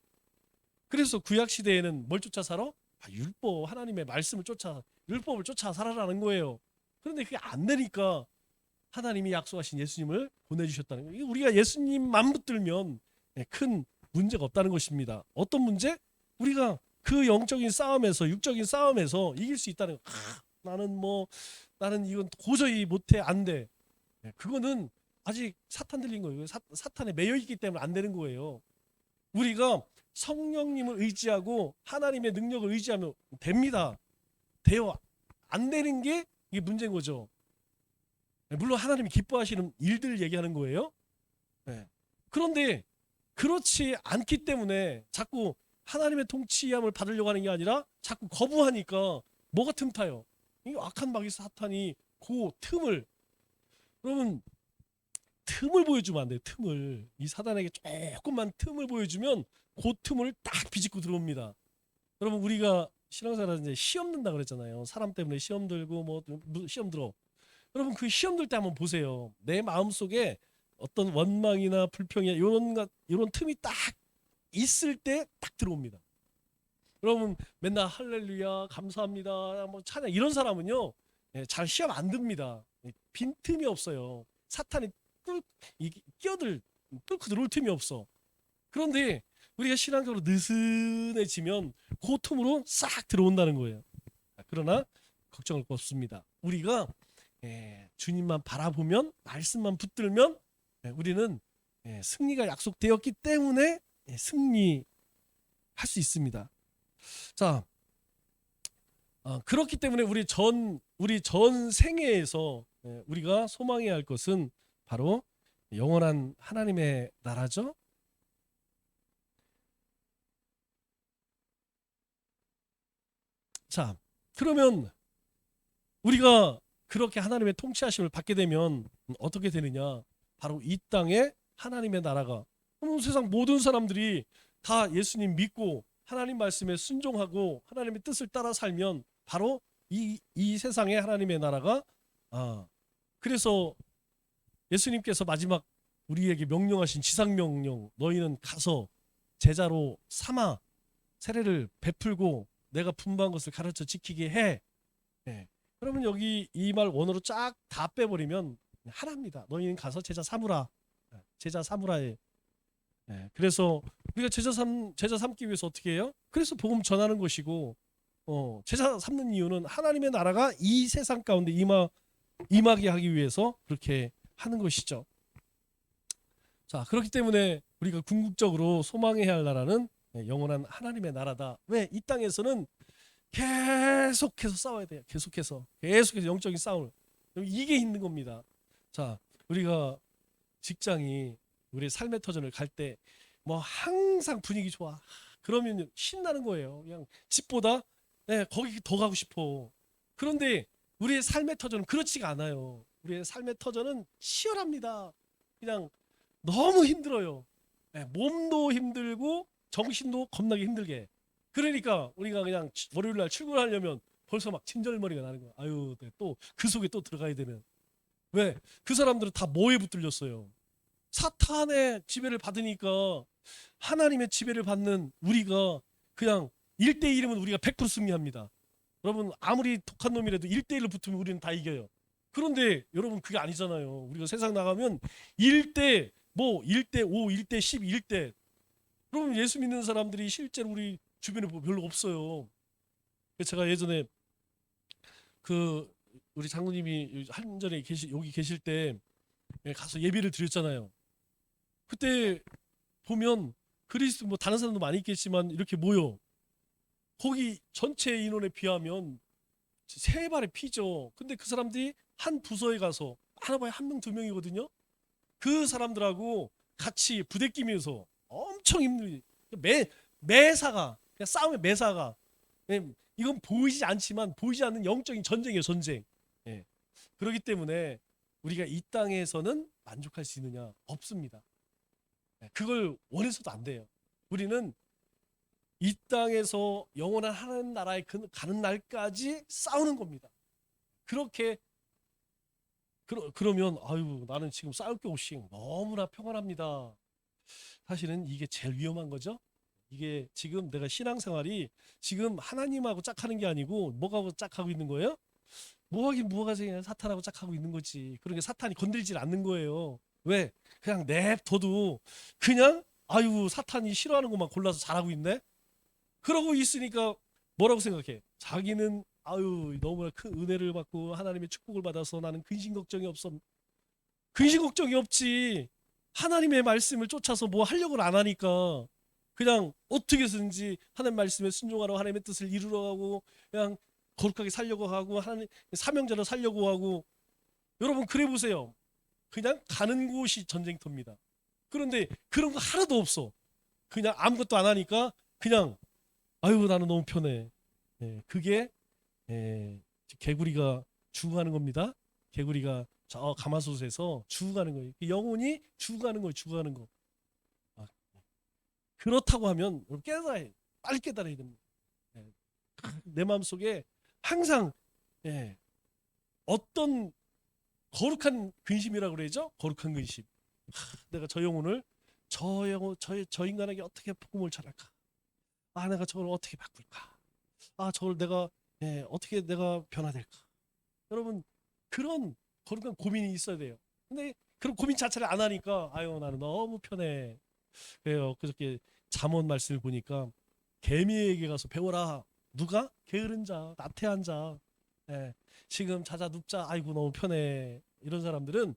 그래서 구약 시대에는 뭘 쫓아 살아? 율법, 하나님의 말씀을 쫓아, 율법을 쫓아 살아라는 거예요. 그런데 그게 안 되니까 하나님이 약속하신 예수님을 보내주셨다는 거예요. 우리가 예수님만 붙들면 큰 문제가 없다는 것입니다. 어떤 문제? 우리가 그 영적인 싸움에서 육적인 싸움에서 이길 수 있다는 거. 나는 이건 도저히 못해 안 돼. 그거는 아직 사탄 들린 거예요. 사탄에 매여 있기 때문에 안 되는 거예요. 우리가 성령님을 의지하고 하나님의 능력을 의지하면 됩니다. 돼요. 안 되는 게 이게 문제인 거죠. 물론 하나님이 기뻐하시는 일들 얘기하는 거예요. 그런데 그렇지 않기 때문에 자꾸 하나님의 통치함을 받으려고 하는 게 아니라 자꾸 거부하니까 뭐가 틈타요? 이 악한 마귀 사탄이 그 틈을 여러분 틈을 보여주면 안 돼요. 틈을 이 사단에게 조금만 틈을 보여주면 그 틈을 딱 비집고 들어옵니다. 여러분 우리가 신앙생활 이제 시험 든다 그랬잖아요. 사람 때문에 시험 들고 뭐 시험 들어. 여러분 그 시험 들 때 한번 보세요. 내 마음 속에 어떤 원망이나 불평이나 이런 틈이 딱 있을 때 딱 들어옵니다. 여러분 맨날 할렐루야 감사합니다 뭐 찬양 이런 사람은요 잘 시험 안 듭니다. 빈틈이 없어요. 사탄이 끼어들 뚫고 들어올 틈이 없어. 그런데 우리가 신앙적으로 느슨해지면 그 틈으로 싹 들어온다는 거예요. 그러나 걱정할 거 없습니다. 우리가 주님만 바라보면 말씀만 붙들면 우리는 승리가 약속되었기 때문에 승리할 수 있습니다. 자, 그렇기 때문에 우리 전 생애에서 우리가 소망해야 할 것은 바로 영원한 하나님의 나라죠. 자, 그러면 우리가 그렇게 하나님의 통치하심을 받게 되면 어떻게 되느냐? 바로 이 땅에 하나님의 나라가 세상 모든 사람들이 다 예수님 믿고 하나님 말씀에 순종하고 하나님의 뜻을 따라 살면 바로 이 세상에 하나님의 나라가 그래서 예수님께서 마지막 우리에게 명령하신 지상명령 너희는 가서 제자로 삼아 세례를 베풀고 내가 분부한 것을 가르쳐 지키게 해. 그러면 여기 이 말 원어로 쫙 다 빼버리면 하나입니다. 너희는 가서 제자 삼으라. 제자 삼으라에. 그래서 우리가 제자 삼기 위해서 어떻게 해요? 그래서 복음 전하는 것이고 제자 삼는 이유는 하나님의 나라가 이 세상 가운데 임하게 하기 위해서 그렇게 하는 것이죠. 자, 그렇기 때문에 우리가 궁극적으로 소망해야 할 나라는 영원한 하나님의 나라다. 왜? 이 땅에서는 계속해서 싸워야 돼요. 계속해서 영적인 싸움을. 이게 있는 겁니다. 자, 우리가 직장이 우리 삶의 터전을 갈 때 뭐 항상 분위기 좋아. 그러면 신나는 거예요. 그냥 집보다 거기 더 가고 싶어. 그런데 우리의 삶의 터전은 그렇지가 않아요. 우리의 삶의 터전은 치열합니다. 그냥 너무 힘들어요. 몸도 힘들고 정신도 겁나게 힘들게. 그러니까 우리가 그냥 월요일 날 출근하려면 벌써 막 진절머리가 나는 거야. 아유, 또 그 속에 또 들어가야 되는. 왜? 그 사람들은 다 뭐에 붙들렸어요? 사탄의 지배를 받으니까 하나님의 지배를 받는 우리가 그냥 1대1이면 우리가 100% 승리합니다. 여러분 아무리 독한 놈이라도 1대1로 붙으면 우리는 다 이겨요. 그런데 여러분 그게 아니잖아요. 우리가 세상 나가면 1대 1대5, 1대10, 1대. 그러면 예수 믿는 사람들이 실제로 우리 주변에 별로 없어요. 제가 예전에 그 우리 장로님이 한전에 여기 계실 때 가서 예배를 드렸잖아요. 그때 보면 그리스도 뭐 다른 사람도 많이 있겠지만 이렇게 모여 거기 전체 인원에 비하면 세 발의 피죠. 근데 그 사람들이 한 부서에 가서 하나봐야 한 명, 두 명이거든요. 그 사람들하고 같이 부대끼면서 엄청 힘들게 매사가 그냥 싸움의 매사가 이건 보이지 않지만 보이지 않는 영적인 전쟁이에요. 전쟁. 그렇기 때문에 우리가 이 땅에서는 만족할 수 있느냐? 없습니다. 그걸 원해서도 안 돼요. 우리는 이 땅에서 영원한 하나님 나라에 가는 날까지 싸우는 겁니다. 그렇게 그러면 아유 나는 지금 싸울 게 없이 너무나 평안합니다. 사실은 이게 제일 위험한 거죠. 이게 지금 내가 신앙생활이 지금 하나님하고 짝하는 게 아니고 뭐하고 짝하고 있는 거예요? 뭐가 그냥 사탄하고 짝하고 있는 거지. 그러니까 사탄이 건들질 않는 거예요. 왜? 그냥 냅둬도 그냥 아유 사탄이 싫어하는 것만 골라서 잘하고 있네. 그러고 있으니까 뭐라고 생각해? 자기는 아유 너무나 큰 은혜를 받고 하나님의 축복을 받아서 나는 근심 걱정이 없어. 근심 걱정이 없지. 하나님의 말씀을 쫓아서 뭐 하려고 안 하니까 그냥 어떻게 해서든지 하나님 말씀에 순종하러 하나님의 뜻을 이루러 가고 그냥 거룩하게 살려고 하고 하나님 사명자로 살려고 하고. 여러분 그래 보세요. 그냥 가는 곳이 전쟁터입니다. 그런데 그런 거 하나도 없어. 그냥 아무것도 안 하니까 그냥 아유 나는 너무 편해. 그게 개구리가 죽어가는 겁니다. 개구리가 저 가마솥에서 죽어가는 거예요. 영혼이 죽어가는 거예요. 죽어가는 거. 그렇다고 하면 깨달아야 해. 빨리 깨달아야 됩니다. 내 마음속에 항상 어떤 거룩한 근심이라고 그러죠? 거룩한 근심. 내가 저 영혼을 저 인간에게 어떻게 복음을 전할까? 내가 저걸 어떻게 바꿀까? 저걸 내가 어떻게 내가 변화될까? 여러분 그런 거룩한 고민이 있어야 돼요. 근데 그런 고민 자체를 안 하니까 나는 너무 편해. 그래요. 그저께 잠언 말씀을 보니까 개미에게 가서 배워라. 누가? 게으른 자, 나태한 자. 예, 지금 자자 눕자. 아이고 너무 편해. 이런 사람들은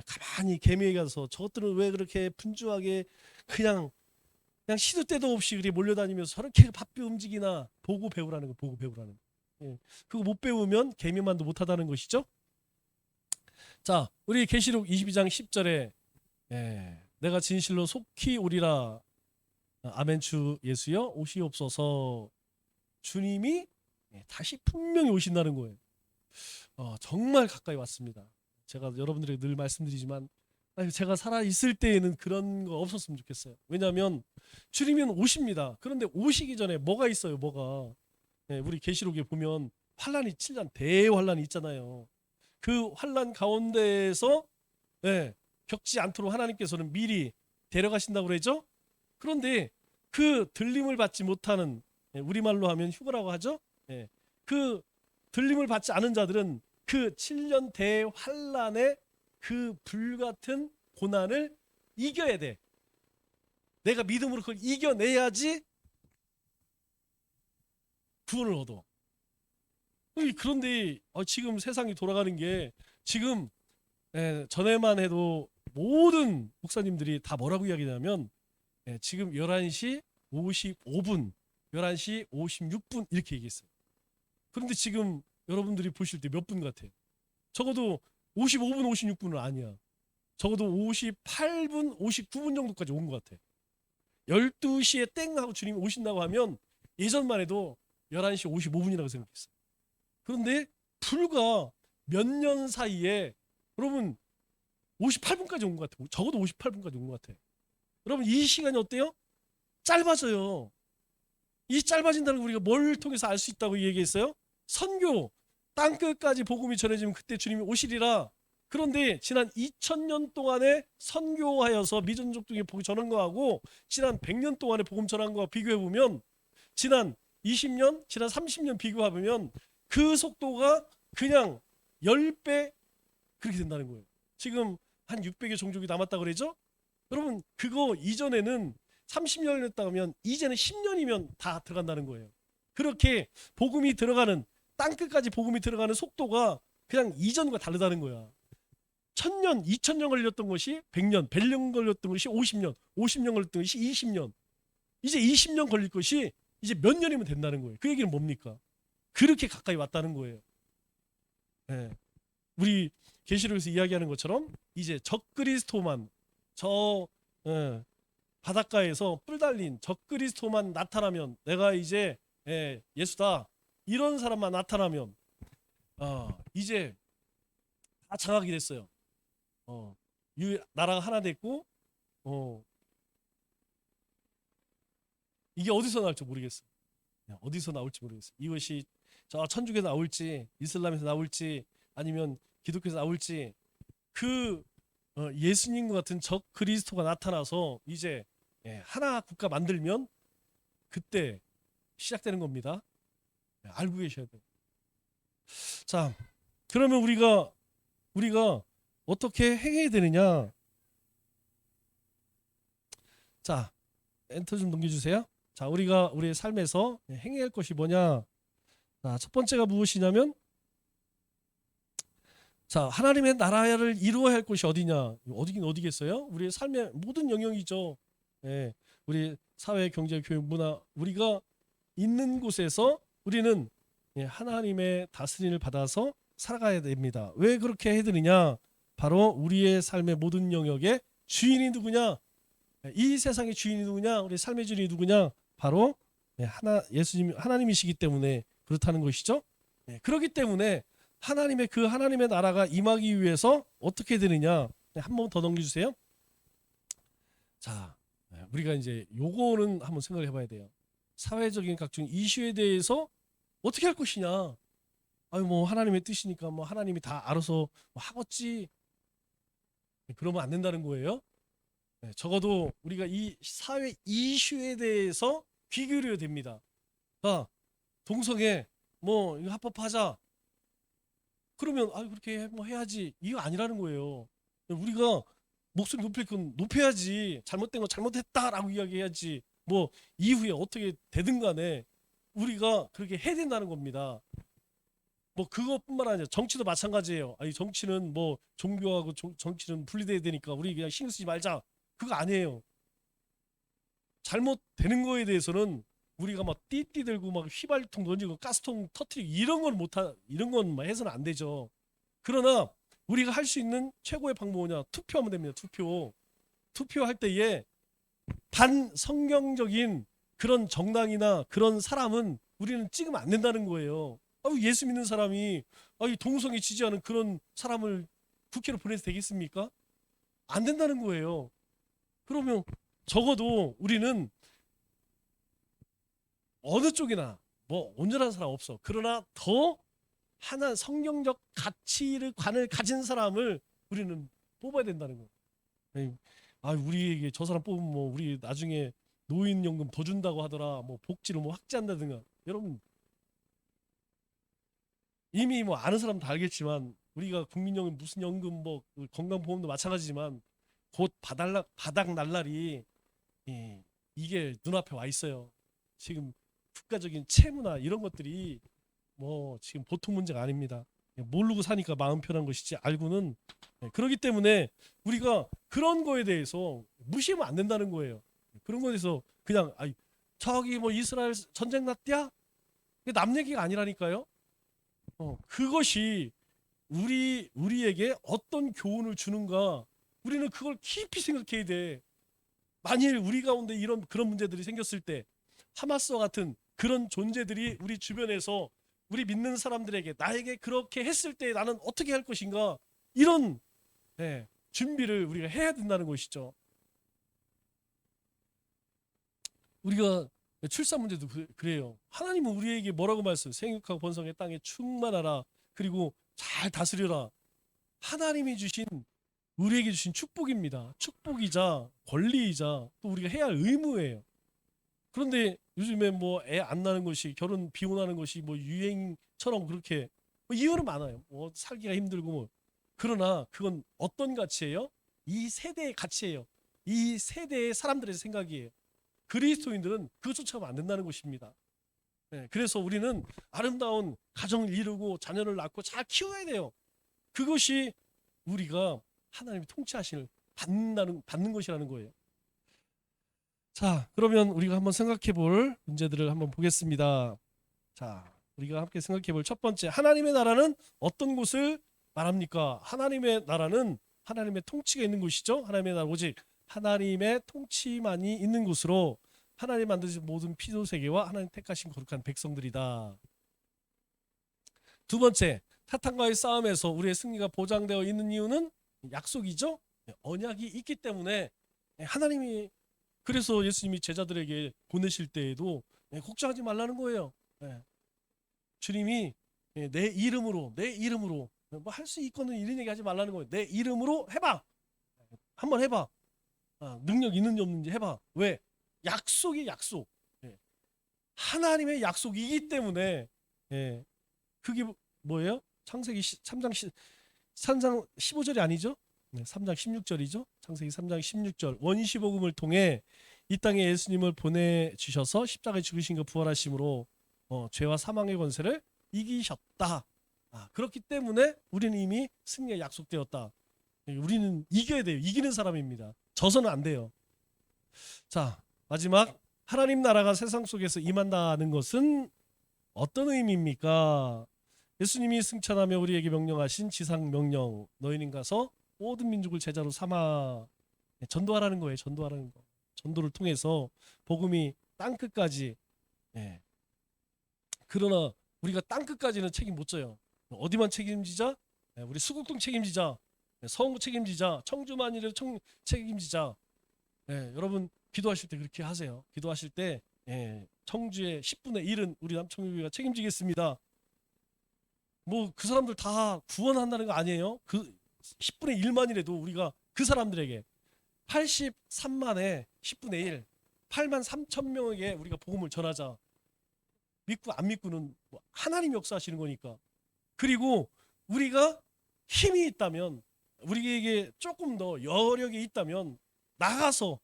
가만히 개미에게 가서 저것들은 왜 그렇게 분주하게 그냥 시도 때도 없이 그리 몰려다니면서 저렇게 바삐 움직이나 보고 배우라는 거. 보고 배우라는 거. 예, 그거 못 배우면 개미만도 못하다는 것이죠. 자, 우리 계시록 22장 10절에 내가 진실로 속히 오리라. 아멘 주 예수여 오시옵소서. 주님이 다시 분명히 오신다는 거예요. 정말 가까이 왔습니다. 제가 여러분들에게 늘 말씀드리지만 제가 살아 있을 때에는 그런 거 없었으면 좋겠어요. 왜냐하면 주님은 오십니다. 그런데 오시기 전에 뭐가 있어요? 뭐가 우리 계시록에 보면 환란이 7년 대환란이 있잖아요. 그 환란 가운데에서 겪지 않도록 하나님께서는 미리 데려가신다고 그러죠. 그런데 그 들림을 받지 못하는, 우리말로 하면 휴거라고 하죠. 그 들림을 받지 않은 자들은 그 7년 대환란의 그 불같은 고난을 이겨야 돼. 내가 믿음으로 그걸 이겨내야지 구원을 얻어. 그런데 지금 세상이 돌아가는 게 지금 전에만 해도 모든 목사님들이 다 뭐라고 이야기하냐면 지금 11시 55분, 11시 56분 이렇게 얘기했어요. 그런데 지금 여러분들이 보실 때 몇 분 같아요? 적어도 55분, 56분은 아니야. 적어도 58분, 59분 정도까지 온 것 같아. 12시에 땡 하고 주님이 오신다고 하면 예전만 해도 11시 55분이라고 생각했어요. 그런데 불과 몇 년 사이에 여러분 58분까지 온 것 같아요. 적어도 58분까지 온 것 같아요. 여러분 이 시간이 어때요? 짧아져요. 이 짧아진다는 거 우리가 뭘 통해서 알 수 있다고 얘기했어요? 선교, 땅끝까지 복음이 전해지면 그때 주님이 오시리라. 그런데 지난 2000년 동안에 선교하여서 미전족들에게 복음 전한 거하고 지난 100년 동안에 복음 전한 거와 비교해보면 지난 20년, 지난 30년 비교해보면 그 속도가 그냥 10배 그렇게 된다는 거예요. 지금 한 600의 종족이 남았다고 그러죠? 여러분 그거 이전에는 30년을 했다고 하면 이제는 10년이면 다 들어간다는 거예요. 그렇게 복음이 들어가는, 땅끝까지 복음이 들어가는 속도가 그냥 이전과 다르다는 거야. 1000년, 2000년 걸렸던 것이 100년, 100년 걸렸던 것이 50년, 50년 걸렸던 것이 20년. 이제 20년 걸릴 것이 이제 몇 년이면 된다는 거예요. 그 얘기는 뭡니까? 그렇게 가까이 왔다는 거예요. 우리 계시록에서 이야기하는 것처럼 이제 적그리스도만 바닷가에서 뿔 달린 적그리스도만 나타나면 내가 이제 예수다 이런 사람만 나타나면 이제 다 장악이 됐어요. 나라가 하나 됐고 이게 어디서 나올지 모르겠어요. 어디서 나올지 모르겠어요. 이것이 저 천주교에서 나올지 이슬람에서 나올지 아니면 기독교에서 나올지 그 예수님과 같은 적 그리스도가 나타나서 이제 하나 국가 만들면 그때 시작되는 겁니다. 알고 계셔야 돼요. 자, 그러면 우리가 어떻게 행해야 되느냐? 자, 엔터 좀 넘겨주세요. 자, 우리가 우리의 삶에서 행해야 할 것이 뭐냐? 자, 첫 번째가 무엇이냐면 자, 하나님의 나라를 이루어야 할 곳이 어디냐? 어디긴 어디겠어요? 우리의 삶의 모든 영역이죠. 우리 사회, 경제, 교육, 문화, 우리가 있는 곳에서 우리는 하나님의 다스림을 받아서 살아가야 됩니다. 왜 그렇게 해드리냐? 바로 우리의 삶의 모든 영역의 주인이 누구냐? 이 세상의 주인이 누구냐? 우리 삶의 주인이 누구냐? 바로 예수님, 하나님이시기 때문에 그렇다는 것이죠. 그렇기 때문에 하나님의 나라가 임하기 위해서 어떻게 되느냐? 한 번 더 넘겨주세요. 자, 우리가 이제 요거는 한번 생각을 해봐야 돼요. 사회적인 각종 이슈에 대해서 어떻게 할 것이냐? 뭐 하나님의 뜻이니까 뭐 하나님이 다 알아서 뭐 하겠지. 그러면 안 된다는 거예요. 적어도 우리가 이 사회 이슈에 대해서 귀 기울여야 됩니다. 자, 동성애 뭐 이거 합법하자. 그러면 아 그렇게 뭐 해야지. 이거 아니라는 거예요. 우리가 목소리 높일 건 높여야지. 잘못된 거 잘못했다라고 이야기해야지. 뭐 이후에 어떻게 되든 간에 우리가 그렇게 해야 된다는 겁니다. 뭐 그것뿐만 아니라 정치도 마찬가지예요. 아니 정치는 뭐 종교하고 정치는 분리돼야 되니까 우리 그냥 신경 쓰지 말자. 그거 아니에요. 잘못되는 거에 대해서는 우리가 막 띠띠 들고 막 휘발통 던지고 가스통 터트리고 이런 건 뭐 해서는 안 되죠. 그러나 우리가 할 수 있는 최고의 방법은 뭐냐? 투표하면 됩니다. 투표할 때에 반성경적인 그런 정당이나 그런 사람은 우리는 찍으면 안 된다는 거예요. 예수 믿는 사람이 이 동성애 지지하는 그런 사람을 국회로 보내서 되겠습니까? 안 된다는 거예요. 그러면 적어도 우리는 어느 쪽이나 뭐 온전한 사람 없어. 그러나 더 하나 성경적 가치관을 가진 사람을 우리는 뽑아야 된다는 거예요. 우리에게 저 사람 뽑으면 뭐 우리 나중에 노인연금 더 준다고 하더라. 뭐 복지를 뭐 확대한다든가. 여러분 이미 뭐 아는 사람 다 알겠지만 우리가 국민연금 무슨 연금 뭐 건강보험도 마찬가지지만 곧 바닥 날 날이 이게 눈앞에 와 있어요. 지금 국가적인 채무나 이런 것들이 뭐 지금 보통 문제가 아닙니다. 모르고 사니까 마음 편한 것이지 알고는 그렇기 때문에 우리가 그런 거에 대해서 무시하면 안 된다는 거예요. 그런 거에 대해서 그냥 저기 뭐 이스라엘 전쟁 났대야? 남 얘기가 아니라니까요. 그것이 우리에게 어떤 교훈을 주는가 우리는 그걸 깊이 생각해야 돼. 만일 우리 가운데 그런 문제들이 생겼을 때 하마스와 같은 그런 존재들이 우리 주변에서 우리 믿는 사람들에게 나에게 그렇게 했을 때 나는 어떻게 할 것인가 이런 준비를 우리가 해야 된다는 것이죠. 우리가 출산 문제도 그래요. 하나님은 우리에게 뭐라고 말씀? 생육하고 번성의 땅에 충만하라. 그리고 잘 다스려라. 하나님이 주신 우리에게 주신 축복입니다. 축복이자 권리이자 또 우리가 해야 할 의무예요. 그런데 요즘에 뭐 애 안 낳는 것이 결혼 비혼하는 것이 뭐 유행처럼 그렇게 뭐 이유는 많아요. 뭐 살기가 힘들고 뭐 그러나 그건 어떤 가치예요? 이 세대의 가치예요. 이 세대의 사람들의 생각이에요. 그리스도인들은 그거 쫓아가면 안 된다는 것입니다. 그래서 우리는 아름다운 가정을 이루고 자녀를 낳고 잘 키워야 돼요. 그것이 우리가 하나님의 통치하심을 받는 것이라는 거예요. 자, 그러면 우리가 한번 생각해 볼 문제들을 한번 보겠습니다. 자, 우리가 함께 생각해 볼 첫 번째, 하나님의 나라는 어떤 곳을 말합니까? 하나님의 나라는 하나님의 통치가 있는 곳이죠. 하나님의 나라 오직 하나님의 통치만이 있는 곳으로 하나님 만드신 모든 피조세계와 하나님 택하신 거룩한 백성들이다. 두 번째, 사탄과의 싸움에서 우리의 승리가 보장되어 있는 이유는 약속이죠. 언약이 있기 때문에 하나님이 그래서 예수님이 제자들에게 보내실 때에도 걱정하지 말라는 거예요. 주님이 내 이름으로 뭐 할 수 있거든 이런 얘기 하지 말라는 거예요. 내 이름으로 해봐. 한번 해봐. 능력 있는지 없는지 해봐. 왜? 약속이 약속. 하나님의 약속이기 때문에 그게 뭐예요? 창세기 3장 15절이 아니죠? 3장 16절이죠. 창세기 3장 16절. 원시복음을 통해 이 땅에 예수님을 보내주셔서 십자가에 죽으신 것 부활하심으로 죄와 사망의 권세를 이기셨다. 그렇기 때문에 우리는 이미 승리가 약속되었다. 우리는 이겨야 돼요. 이기는 사람입니다. 져서는 안 돼요. 자, 마지막 하나님 나라가 세상 속에서 임한다는 것은 어떤 의미입니까? 예수님이 승천하며 우리에게 명령하신 지상 명령, 너희는 가서 모든 민족을 제자로 삼아 전도하라는 거예요. 전도하라는 거. 전도를 통해서 복음이 땅 끝까지. 그러나 우리가 땅 끝까지는 책임 못 져요. 어디만 책임지자? 우리 수국동 책임지자. 서원구 책임지자. 청주만이라도 책임지자. 여러분 기도하실 때 그렇게 하세요. 기도하실 때 청주의 10분의 1은 우리 남청교회가 책임지겠습니다. 뭐 그 사람들 다 구원한다는 거 아니에요. 그 10분의 1만이라도 우리가 그 사람들에게 83만의 10분의 1, 8만 3천 명에게 우리가 복음을 전하자. 믿고 안 믿고는 뭐 하나님 역사하시는 거니까. 그리고 우리가 힘이 있다면, 우리에게 조금 더 여력이 있다면 나가서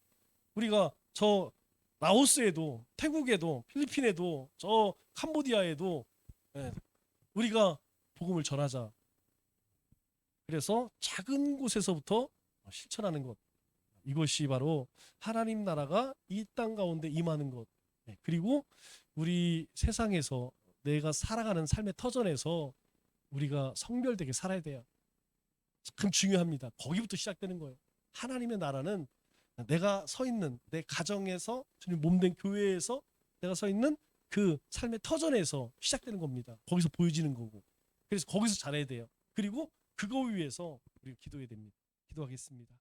우리가 저 라오스에도, 태국에도, 필리핀에도, 저 캄보디아에도 우리가 복음을 전하자. 그래서 작은 곳에서부터 실천하는 것, 이것이 바로 하나님 나라가 이 땅 가운데 임하는 것. 그리고 우리 세상에서 내가 살아가는 삶의 터전에서 우리가 성별되게 살아야 돼요. 참 중요합니다. 거기부터 시작되는 거예요. 하나님의 나라는 내가 서 있는 내 가정에서, 주님 몸된 교회에서 내가 서 있는 그 삶의 터전에서 시작되는 겁니다. 거기서 보여지는 거고. 그래서 거기서 잘해야 돼요. 그리고 그거 위해서 우리가 기도해야 됩니다. 기도하겠습니다.